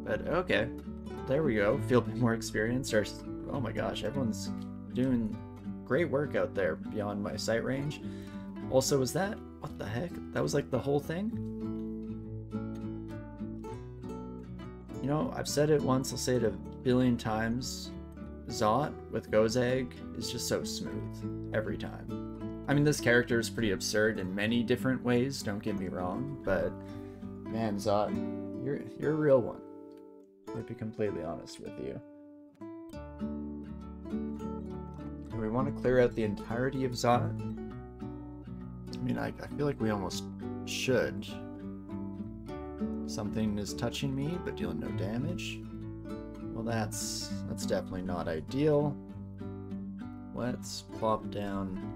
But okay, there we go. Feel a bit more experience. Oh my gosh, everyone's doing great work out there beyond my sight range. Also, was that... What the heck? That was like the whole thing? You know, I've said it once, I'll say it a billion times. Zot with Gozag is just so smooth every time. I mean, this character is pretty absurd in many different ways, don't get me wrong, but man, Zot, you're a real one. To be completely honest with you. Do we want to clear out the entirety of Zot? I mean, I feel like we almost should. Something is touching me, but dealing no damage. Well, that's definitely not ideal. Let's plop down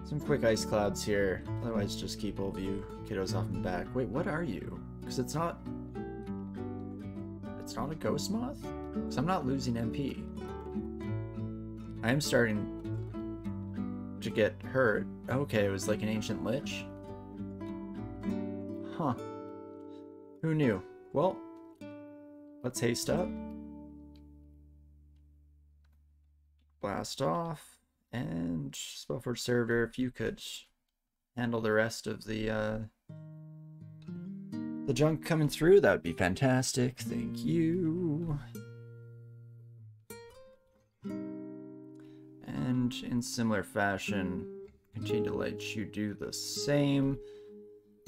some quick ice clouds here. Otherwise, just keep all of you kiddos off and back. Wait, what are you? Because it's not a ghost moth? Because I'm not losing MP. I am starting to get hurt. Okay, it was like an ancient lich. Huh. Who knew? Well, let's haste up. Blast off. And Spellforge Servitor, if you could handle the rest of the junk coming through, that would be fantastic. Thank you. And in similar fashion, continue to let you do the same.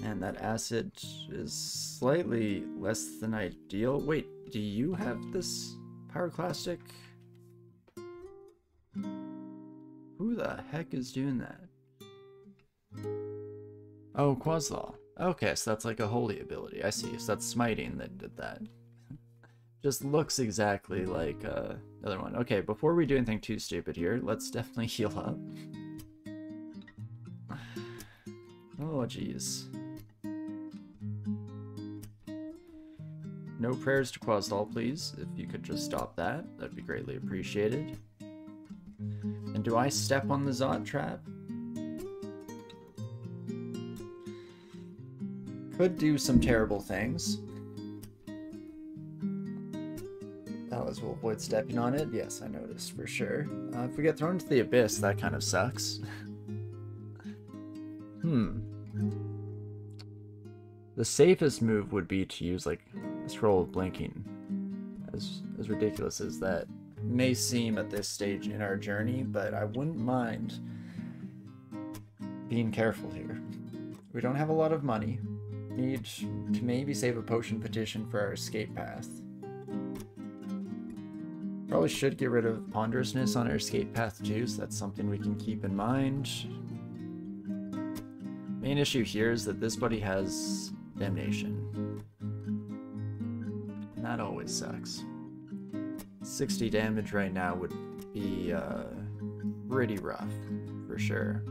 And that acid is slightly less than ideal. Wait, do you have this pyroclastic? Who the heck is doing that? Oh, Quaslaw. Okay, so that's like a holy ability. I see. So that's smiting that did that. Just looks exactly like the other one. Okay, before we do anything too stupid here, let's definitely heal up. Oh, jeez. No prayers to Quaslaw, please. If you could just stop that, that'd be greatly appreciated. And do I step on the Zot trap? Could do some terrible things. We'll avoid stepping on it. Yes, I noticed for sure. If we get thrown into the abyss, that kind of sucks. The safest move would be to use like a scroll of blinking. As ridiculous as that may seem at this stage in our journey, but I wouldn't mind being careful here. We don't have a lot of money. Need to maybe save a potion petition for our escape path. Probably should get rid of ponderousness on our escape path too, so that's something we can keep in mind. Main issue here is that this buddy has damnation. And that always sucks. 60 damage right now would be pretty rough, for sure.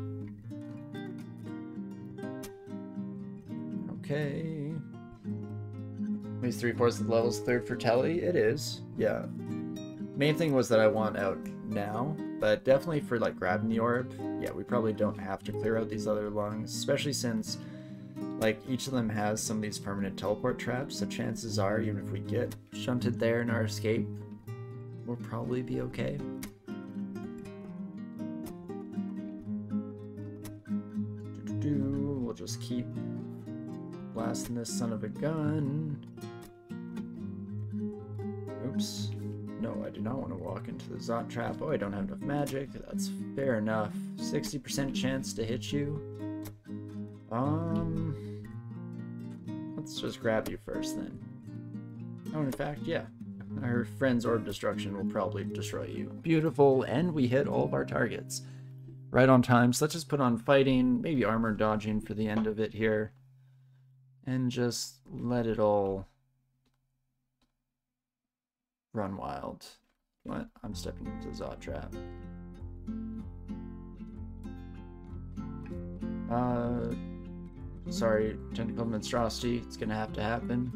Okay. At least 3/4 of the level's cleared for Telly. It is, yeah. Main thing was that I want out now, but definitely for like grabbing the orb, yeah, we probably don't have to clear out these other lungs, especially since like each of them has some of these permanent teleport traps, so chances are even if we get shunted there in our escape, we'll probably be okay. We'll just keep blasting this son of a gun. Oops. No, I do not want to walk into the Zot trap. Oh, I don't have enough magic. That's fair enough. 60% chance to hit you. Let's just grab you first then. Oh, in fact, yeah. Our friend's Orb Destruction will probably destroy you. Beautiful, and we hit all of our targets. Right on time, so let's just put on fighting, maybe armor dodging for the end of it here. And just let it all run wild. What? I'm stepping into the Zot trap. Sorry, Tentacle Monstrosity. It's gonna have to happen.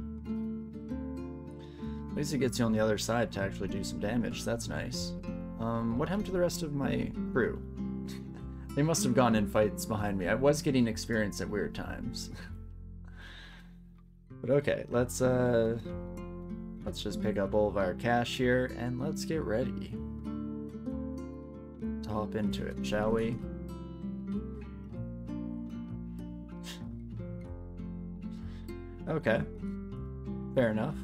At least it gets you on the other side to actually do some damage. That's nice. What happened to the rest of my crew? They must have gone in fights behind me. I was getting experience at weird times. But okay, let's let's just pick up all of our cash here and let's get ready to hop into it, shall we? Okay, fair enough.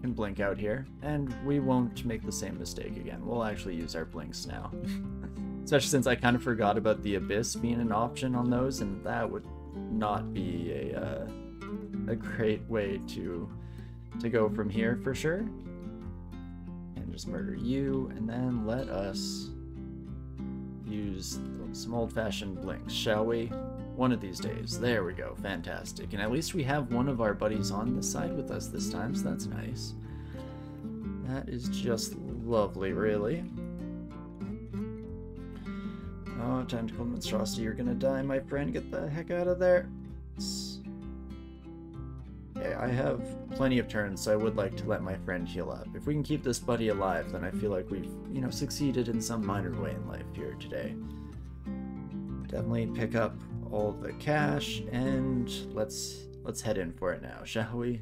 Can blink out here, and we won't make the same mistake again. We'll actually use our blinks now. Especially since I kind of forgot about the Abyss being an option on those, and that would not be a great way to go from here for sure. And just murder you, and then let us use some old-fashioned blinks, shall we? One of these days. There we go. Fantastic. And at least we have one of our buddies on the side with us this time, so that's nice. That is just lovely, really. Oh, tentacle monstrosity, you're gonna die, my friend. Get the heck out of there. Okay, I have plenty of turns, so I would like to let my friend heal up. If we can keep this buddy alive, then I feel like we've, you know, succeeded in some minor way in life here today. Definitely pick up all the cash, and let's head in for it now, shall we?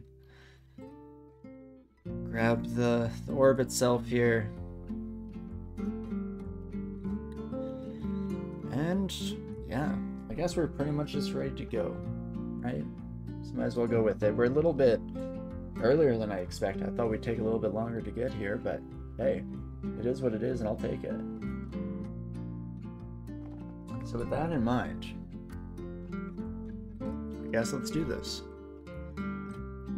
Grab the orb itself here. And yeah, I guess we're pretty much just ready to go, right? So might as well go with it. We're a little bit earlier than I expected. I thought we'd take a little bit longer to get here, but hey, it is what it is, and I'll take it. So with that in mind, I guess let's do this.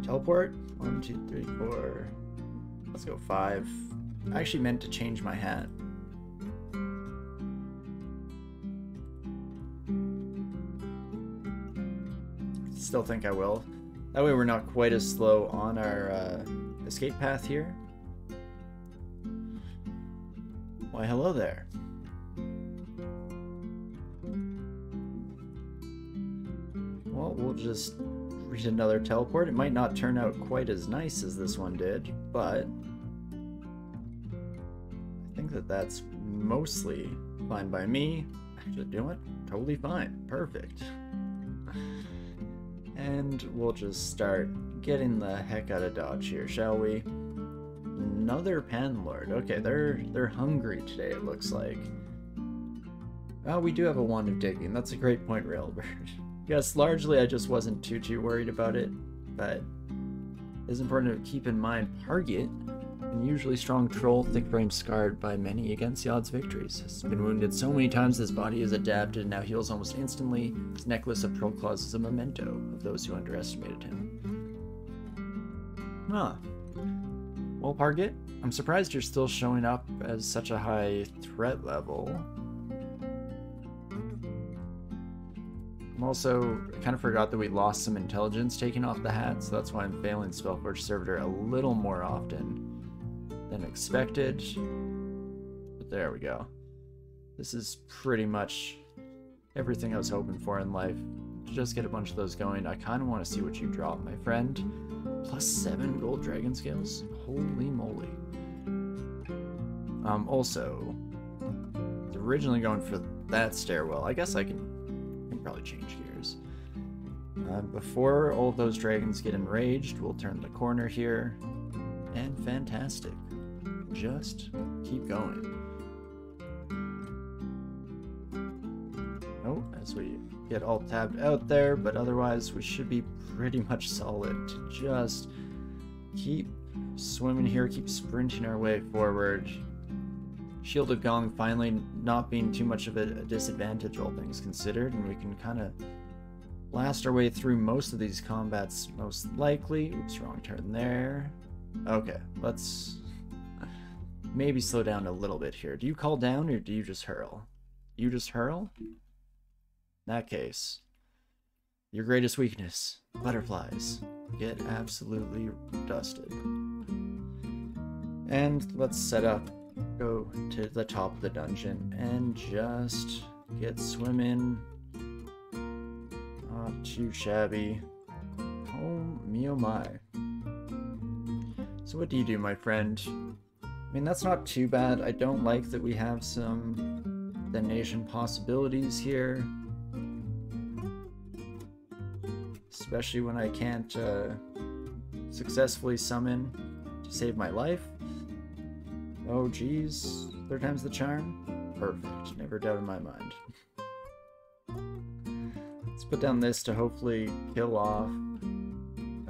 Teleport. 1, 2, 3, 4. Let's go 5. I actually meant to change my hat. Still think I will. That way we're not quite as slow on our escape path here. Why, hello there. Well, we'll just read another teleport. It might not turn out quite as nice as this one did, but I think that that's mostly fine by me. Actually, you know what? Totally fine. Perfect. And we'll just start getting the heck out of Dodge here, shall we? Another Panlord. Okay, they're hungry today, it looks like. Oh, we do have a Wand of Digging. That's a great point, Railbird. Yes, largely I just wasn't too worried about it, but it's important to keep in mind Target, an usually strong troll, thick frame scarred by many against the odds victories. Has been wounded so many times his body is adapted and now heals almost instantly. His necklace of troll claws is a memento of those who underestimated him. Huh. Well, Target, I'm surprised you're still showing up as such a high threat level. I'm also, I kind of forgot that we lost some intelligence taking off the hat, so that's why I'm failing Spellforge Servitor a little more often than expected. But there we go. This is pretty much everything I was hoping for in life. To just get a bunch of those going. I kind of want to see what you drop, my friend. +7 gold dragon scales? Holy moly. Also, originally going for that stairwell. I guess I can probably change gears. Before all of those dragons get enraged, we'll turn the corner here. And fantastic. Just keep going. Oh, as we get all tabbed out there, but otherwise we should be pretty much solid to just keep swimming here, keep sprinting our way forward. Shield of Gong finally not being too much of a disadvantage, all things considered, and we can kind of blast our way through most of these combats most likely. Oops, wrong turn there. Okay, let's maybe slow down a little bit here. Do you call down or do you just hurl? You just hurl? In that case, your greatest weakness, butterflies, get absolutely dusted. And let's set up, go to the top of the dungeon and just get swimming. Not too shabby. Oh me oh my. So what do you do, my friend? I mean, that's not too bad. I don't like that we have some detonation possibilities here. Especially when I can't successfully summon to save my life. Oh geez, 3rd time's the charm. Perfect, never doubt in my mind. Let's put down this to hopefully kill off.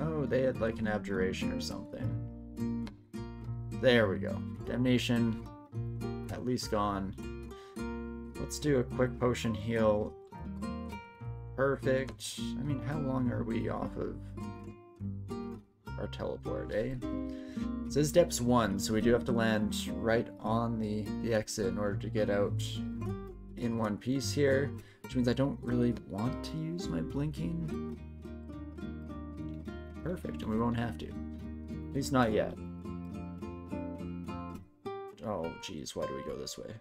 Oh, they had like an abjuration or something. There we go. Damnation, at least gone. Let's do a quick potion heal. Perfect. I mean, how long are we off of our teleport, eh? It says depths 1, so we do have to land right on the exit in order to get out in one piece here, which means I don't really want to use my blinking. Perfect, and we won't have to. At least not yet. Oh, geez, why do we go this way?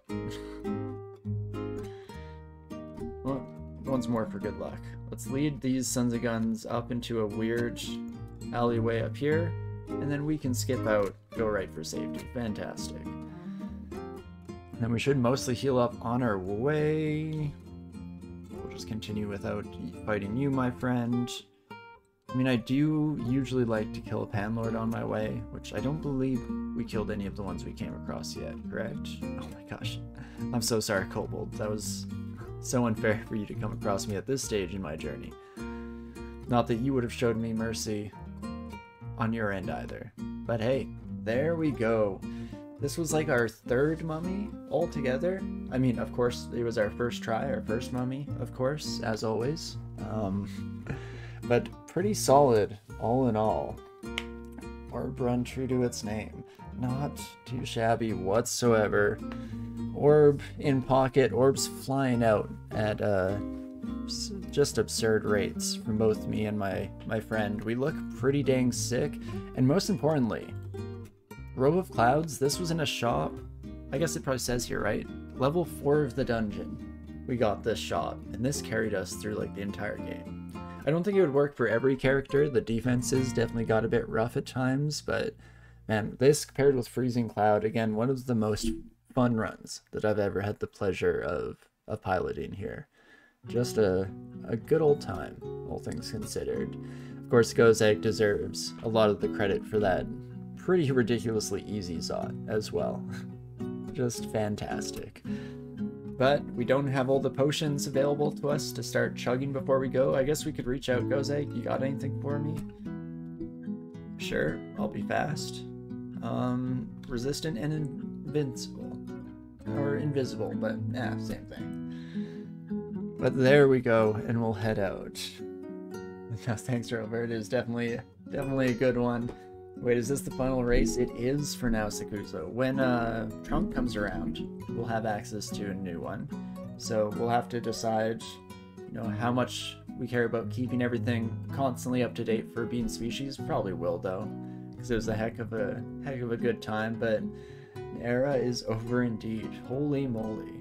Well, once more for good luck. Let's lead these sons of guns up into a weird alleyway up here, and then we can skip out, go right for safety. Fantastic. And then we should mostly heal up on our way. We'll just continue without fighting you, my friend. I mean, I do usually like to kill a Panlord on my way, which I don't believe we killed any of the ones we came across yet, correct? Oh my gosh. I'm so sorry, Kobold. That was so unfair for you to come across me at this stage in my journey. Not that you would have showed me mercy on your end either. But hey, there we go. This was like our 3rd mummy altogether. I mean, of course, it was our first try, our first mummy, of course, as always. But pretty solid, all in all. Orb run true to its name. Not too shabby whatsoever. Orb in pocket, orbs flying out at just absurd rates from both me and my friend. We look pretty dang sick, and most importantly, Robe of Clouds, this was in a shop. I guess it probably says here, right? Level 4 of the dungeon. We got this shop, and this carried us through like the entire game. I don't think it would work for every character. The defenses definitely got a bit rough at times, but man, this paired with Freezing Cloud, again, one of the most fun runs that I've ever had the pleasure of piloting here. Just a good old time, all things considered. Of course, Gozek deserves a lot of the credit for that pretty ridiculously easy Zot as well. Just fantastic. But we don't have all the potions available to us to start chugging before we go. I guess we could reach out. Gozek, you got anything for me? Sure, I'll be fast. Resistant and invincible. Or invisible, but yeah, same thing. But there we go, and we'll head out. No, thanks, Rover. It is definitely a good one. Wait, is this the final race? It is for now, Sakuzo. When Trump comes around, we'll have access to a new one. So we'll have to decide, you know, how much we care about keeping everything constantly up to date for being species. Probably will though, because it was a heck of a good time. But the era is over indeed. Holy moly!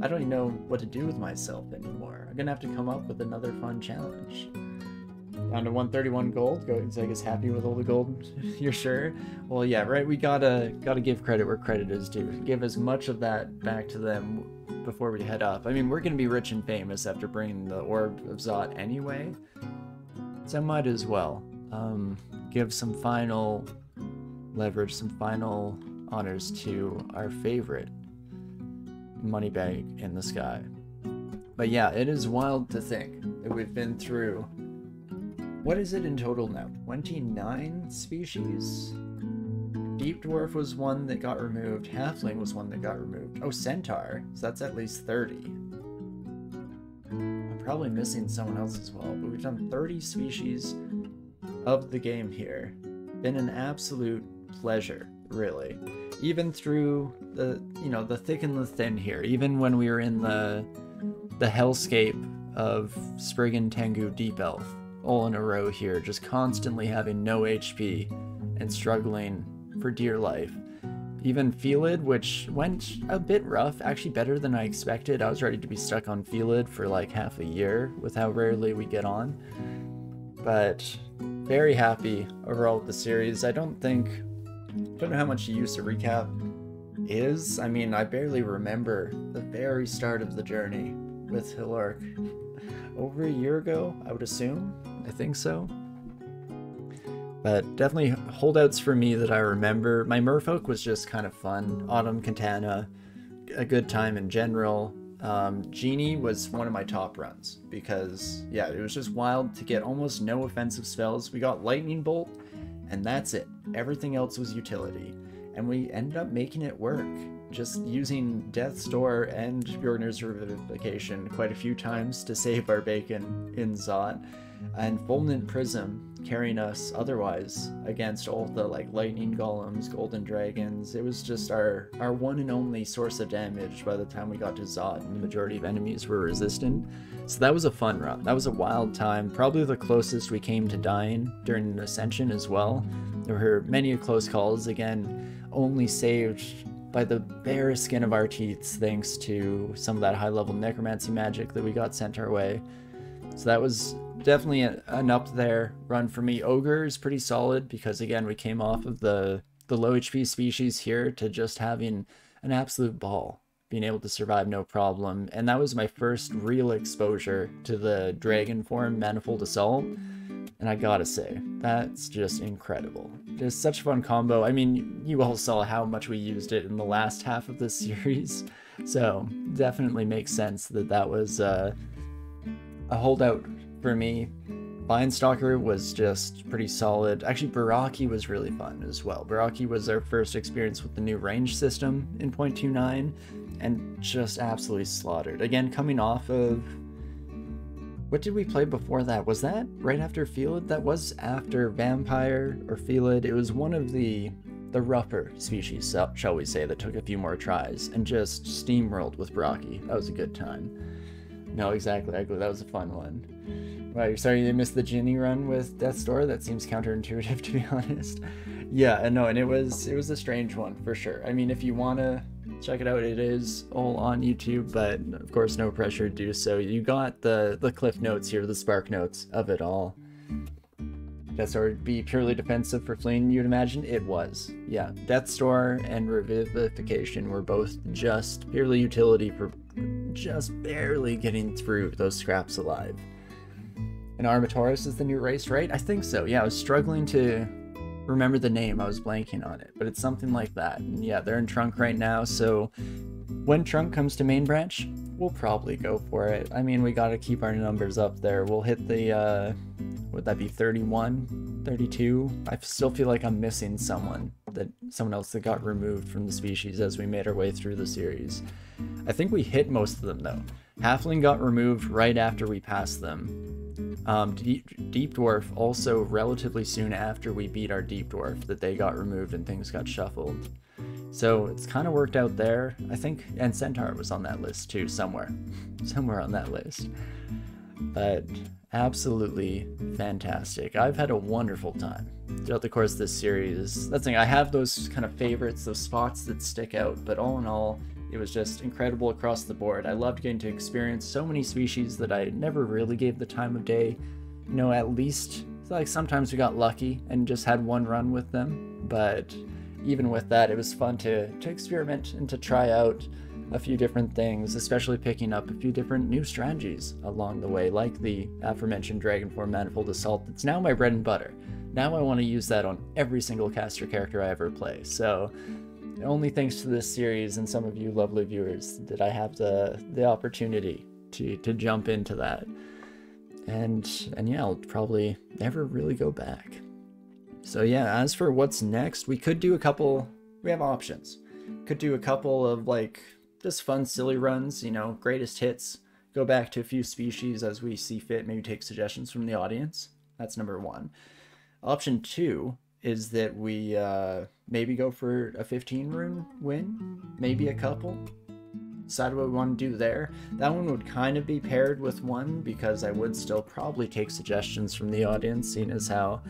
I don't even know what to do with myself anymore. I'm gonna have to come up with another fun challenge. Down to 131 gold. Gozek is happy with all the gold. You're sure? Well, yeah, right. We gotta give credit where credit is due. Give as much of that back to them before we head up. I mean, we're gonna be rich and famous after bringing the Orb of Zot anyway, so I might as well give some final leverage, some final honors to our favorite money bag in the sky. But yeah, it is wild to think that we've been through. What is it in total now? 29 species? Deep Dwarf was one that got removed. Halfling was one that got removed. Oh, Centaur. So that's at least 30. I'm probably missing someone else as well, but we've done 30 species of the game here. Been an absolute pleasure, really. Even through the, you know, the thick and the thin here. Even when we were in the hellscape of Spriggan, Tengu, Deep Elf. All in a row here, just constantly having no HP and struggling for dear life. Even Felid, which went a bit rough, actually better than I expected. I was ready to be stuck on Felid for like half a year with how rarely we get on. But very happy overall with the series. I don't know how much use a recap is. I mean, I barely remember the very start of the journey with Hillark. Over a year ago, I would assume. I think so. But definitely holdouts for me that I remember. My Merfolk was just kind of fun. Autumn Katana, a good time in general. Genie was one of my top runs because, yeah, it was just wild to get almost no offensive spells. We got Lightning Bolt, and that's it. Everything else was utility. And we ended up making it work. Just using Death's Door and Bjornir's Revivification quite a few times to save our bacon in Zot. And Fulminant Prism carrying us otherwise against all the like lightning golems, golden dragons. It was just our one and only source of damage by the time we got to Zot, and the majority of enemies were resistant. So that was a fun run. That was a wild time. Probably the closest we came to dying during an Ascension as well. There were many close calls, again, only saved by the bare skin of our teeth thanks to some of that high level necromancy magic that we got sent our way. So that was definitely an up there run for me. Ogre is pretty solid because, again, we came off of the low HP species here to just having an absolute ball, being able to survive no problem. And that was my first real exposure to the dragon form Manifold Assault. And I gotta say, that's just incredible. Just such a fun combo. I mean, you all saw how much we used it in the last half of this series. So definitely makes sense that that was a holdout for me. Lionstalker was just pretty solid. Actually, Baraki was really fun as well. Baraki was our first experience with the new range system in 0.29 and just absolutely slaughtered. Again, coming off of... What did we play before that? Was that right after Felid? That was after Vampire or Felid. It was one of the rougher species, shall we say, that took a few more tries and just steamrolled with Baraki. That was a good time. No, exactly. That was a fun one. Wow, you're sorry you missed the Ginny run with Death's Door? That seems counterintuitive, to be honest. Yeah, no, and it was a strange one, for sure. I mean, if you want to check it out, it is all on YouTube, but of course, no pressure to do so. You got the cliff notes here, the spark notes of it all. Death's Door would be purely defensive for fleeing, you'd imagine? It was. Yeah, Death's Door and Revivification were both just purely utility for just barely getting through those scraps alive. And Armatoris is the new race, right? I think so. Yeah, I was struggling to remember the name. I was blanking on it, but it's something like that. And yeah, they're in Trunk right now, so when Trunk comes to main branch, we'll probably go for it. I mean, we got to keep our numbers up there. We'll hit the, would that be 31, 32? I still feel like I'm missing someone else that got removed from the species as we made our way through the series. I think we hit most of them though. Halfling got removed right after we passed them. Deep Dwarf also relatively soon after we beat our Deep Dwarf that they got removed and things got shuffled. So it's kind of worked out there, I think, and Centaur was on that list too, somewhere on that list. But absolutely fantastic. I've had a wonderful time throughout the course of this series. That's the thing, I have those kind of favorites, those spots that stick out, but all in all, it was just incredible across the board. I loved getting to experience so many species that I never really gave the time of day. You know, at least, like sometimes we got lucky and just had one run with them, but even with that, it was fun to experiment and to try out a few different things, especially picking up a few different new strategies along the way, like the aforementioned Dragonform Manifold Assault that's now my bread and butter. Now I want to use that on every single caster character I ever play, so only thanks to this series and some of you lovely viewers did I have the opportunity to jump into that. And yeah, I'll probably never really go back. So yeah, as for what's next, we could do we have options. Could do a couple of like just fun silly runs, you know, greatest hits, go back to a few species as we see fit, maybe take suggestions from the audience. That's number one. Option two is that we maybe go for a 15 rune win, maybe a couple. Decide what we want to do there. That one would kind of be paired with one because I would still probably take suggestions from the audience, seeing as how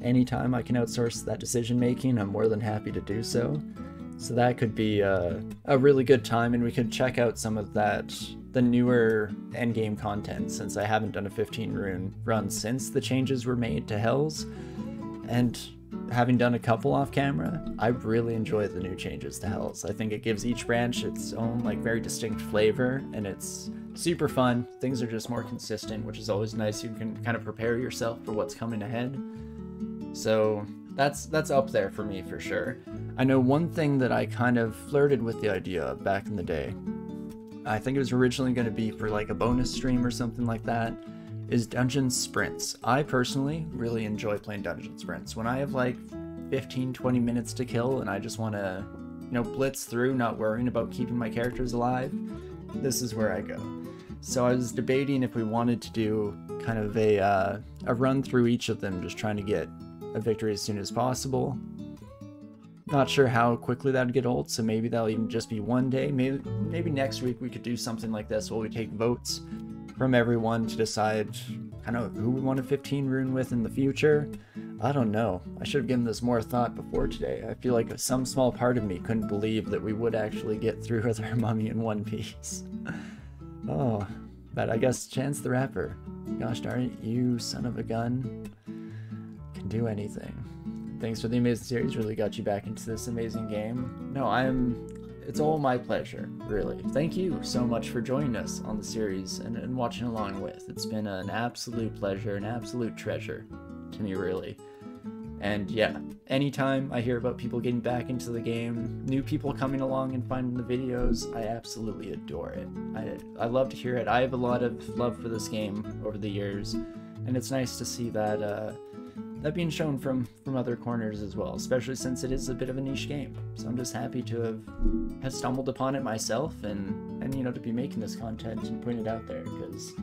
anytime I can outsource that decision making, I'm more than happy to do so. So that could be a really good time, and we could check out some of the newer endgame content, since I haven't done a 15 rune run since the changes were made to Hells. And having done a couple off camera, I really enjoy the new changes to Hells. I think it gives each branch its own like very distinct flavor, and it's super fun. Things are just more consistent, which is always nice. You can kind of prepare yourself for what's coming ahead. So that's up there for me for sure. I know one thing that I kind of flirted with the idea of back in the day. I think it was originally going to be for like a bonus stream or something like that, is dungeon sprints. I personally really enjoy playing dungeon sprints. When I have like 15-20 minutes to kill and I just want to, you know, blitz through, not worrying about keeping my characters alive, this is where I go. So I was debating if we wanted to do kind of a run through each of them, just trying to get a victory as soon as possible. Not sure how quickly that would get old, so maybe that'll even just be one day. Maybe next week we could do something like this where we take votes from everyone to decide kind of who we want a 15 rune with in the future. I don't know. I should have given this more thought before today. I feel like some small part of me couldn't believe that we would actually get through with our mummy in one piece. Oh, but I guess Chance the Rapper. Gosh darn it, you son of a gun can do anything. Thanks for the amazing series, really got you back into this amazing game. No, it's all my pleasure, really. Thank you so much for joining us on the series and watching along with. It's been an absolute pleasure, an absolute treasure to me, really. And yeah, anytime I hear about people getting back into the game, new people coming along and finding the videos, I absolutely adore it. I love to hear it. I have a lot of love for this game over the years, and it's nice to see that that being shown from other corners as well, especially since it is a bit of a niche game. So I'm just happy to have stumbled upon it myself and you know, to be making this content and putting it out there, because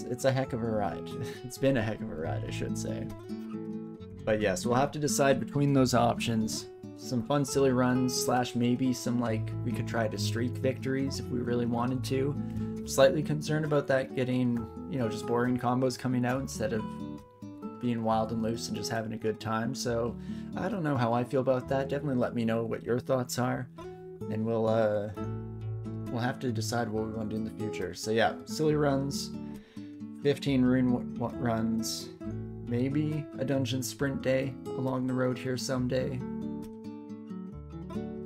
it's a heck of a ride. It's been a heck of a ride, I should say. But yes, we'll have to decide between those options. Some fun silly runs / maybe some, like, we could try to streak victories if we really wanted to. I'm slightly concerned about that getting, you know, just boring combos coming out instead of being wild and loose and just having a good time. So I don't know how I feel about that. Definitely let me know what your thoughts are, and we'll have to decide what we want to do in the future. So yeah, silly runs, 15 rune runs, maybe a dungeon sprint day along the road here someday.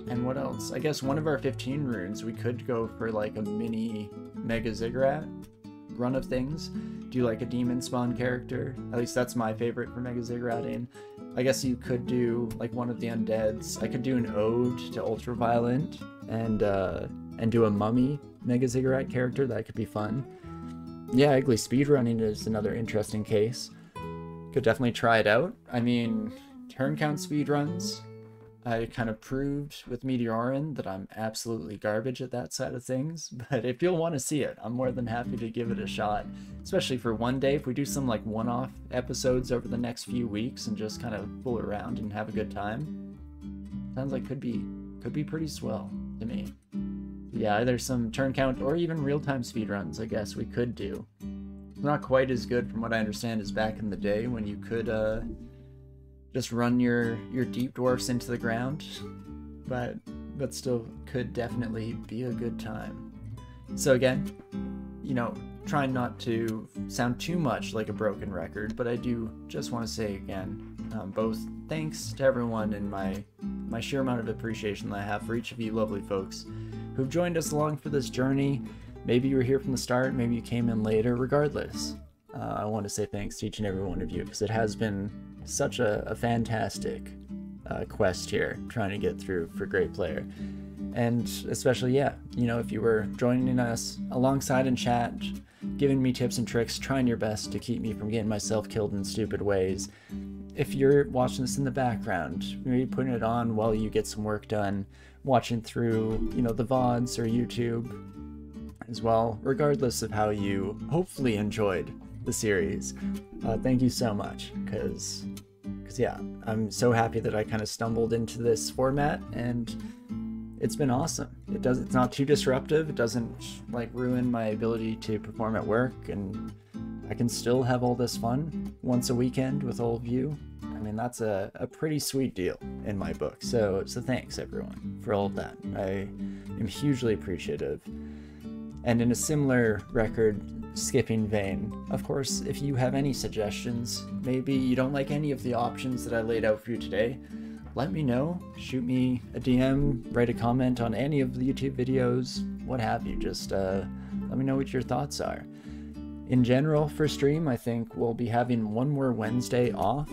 And what else? I guess one of our 15 runes, we could go for like a mini Mega Ziggurat run of things. Do like a demon spawn character. At least that's my favorite for Mega Zigguratting. I guess you could do like one of the undeads. I could do an ode to Ultraviolent and do a mummy Mega Ziggurat character. That could be fun. Yeah, Ugly speedrunning is another interesting case. Could definitely try it out. I mean, turn count speedruns, I kind of proved with Meteorin that I'm absolutely garbage at that side of things, but if you'll want to see it, I'm more than happy to give it a shot, especially for one day. If we do some like one-off episodes over the next few weeks and just kind of fool around and have a good time, sounds like could be pretty swell to me. Yeah, either some turn count or even real-time speedruns, I guess we could do. Not quite as good from what I understand as back in the day when you could just run your deep dwarfs into the ground, but still could definitely be a good time. So again, you know, trying not to sound too much like a broken record, but I do just want to say again, both thanks to everyone and my sheer amount of appreciation that I have for each of you lovely folks who've joined us along for this journey. Maybe you were here from the start, maybe you came in later. Regardless, I want to say thanks to each and every one of you, because it has been such a fantastic quest here, trying to get through for Great Player. And especially, yeah, you know, if you were joining us alongside in chat, giving me tips and tricks, trying your best to keep me from getting myself killed in stupid ways. If you're watching this in the background, maybe putting it on while you get some work done, watching through, you know, the VODs or YouTube as well, regardless of how you hopefully enjoyed the series. Thank you so much, because yeah, I'm so happy that I kind of stumbled into this format, and it's been awesome. It's not too disruptive. It doesn't like ruin my ability to perform at work, and I can still have all this fun once a weekend with all of you. I mean, that's a pretty sweet deal in my book. So thanks everyone for all of that. I am hugely appreciative. And in a similar record skipping vein, of course, if you have any suggestions, maybe you don't like any of the options that I laid out for you today, let me know. Shoot me a DM, write a comment on any of the YouTube videos, what have you. Just let me know what your thoughts are. In general, for stream, I think we'll be having one more Wednesday off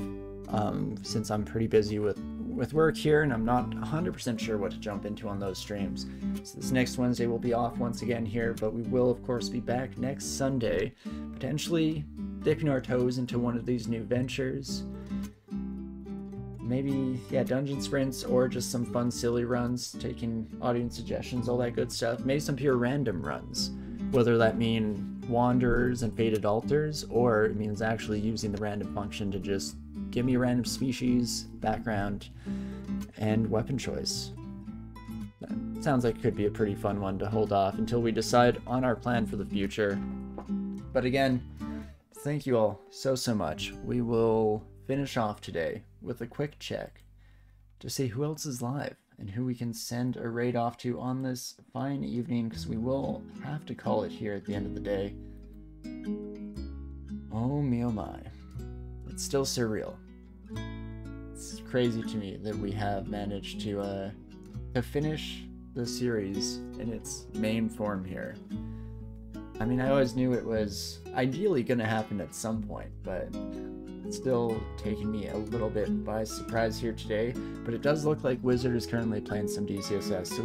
since I'm pretty busy with work here and I'm not 100% sure what to jump into on those streams. So this next Wednesday we'll be off once again here, but we will of course be back next Sunday, potentially dipping our toes into one of these new ventures. Maybe, yeah, dungeon sprints or just some fun silly runs, taking audience suggestions, all that good stuff. Maybe some pure random runs, whether that mean wanderers and faded altars, or it means actually using the random function to just give me a random species, background, and weapon choice. That sounds like it could be a pretty fun one to hold off until we decide on our plan for the future. But again, thank you all so much. We will finish off today with a quick check to see who else is live and who we can send a raid off to on this fine evening, because we will have to call it here at the end of the day. Oh me oh my. It's still surreal. It's crazy to me that we have managed to finish the series in its main form here. I mean, I always knew it was ideally going to happen at some point, but it's still taking me a little bit by surprise here today. But it does look like Wizard is currently playing some DCSS, so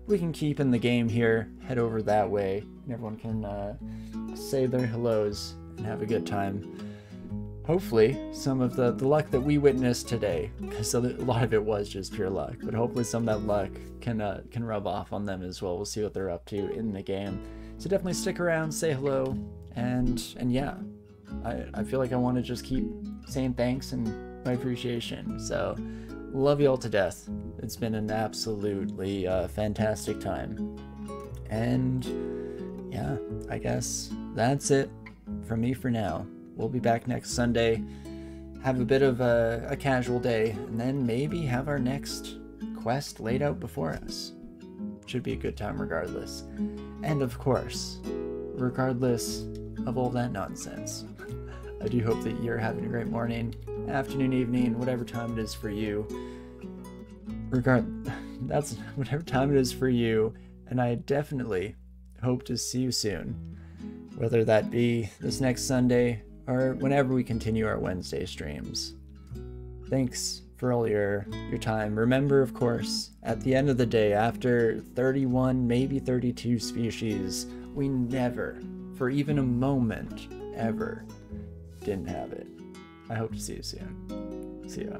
we can keep in the game here, head over that way, and everyone can say their hellos and have a good time. Hopefully, some of the luck that we witnessed today, because a lot of it was just pure luck, but hopefully some of that luck can rub off on them as well. We'll see what they're up to in the game. So definitely stick around, say hello, and yeah, I feel like I want to just keep saying thanks and my appreciation. So love you all to death. It's been an absolutely fantastic time. And yeah, I guess that's it from me for now. We'll be back next Sunday, have a bit of a casual day, and then maybe have our next quest laid out before us. Should be a good time regardless. And of course, regardless of all that nonsense, I do hope that you're having a great morning, afternoon, evening, whatever time it is for you. That's whatever time it is for you, and I definitely hope to see you soon, whether that be this next Sunday or whenever we continue our Wednesday streams. Thanks for all your time. Remember, of course, at the end of the day, after 31, maybe 32 species, we never, for even a moment, ever didn't have it. I hope to see you soon. See ya.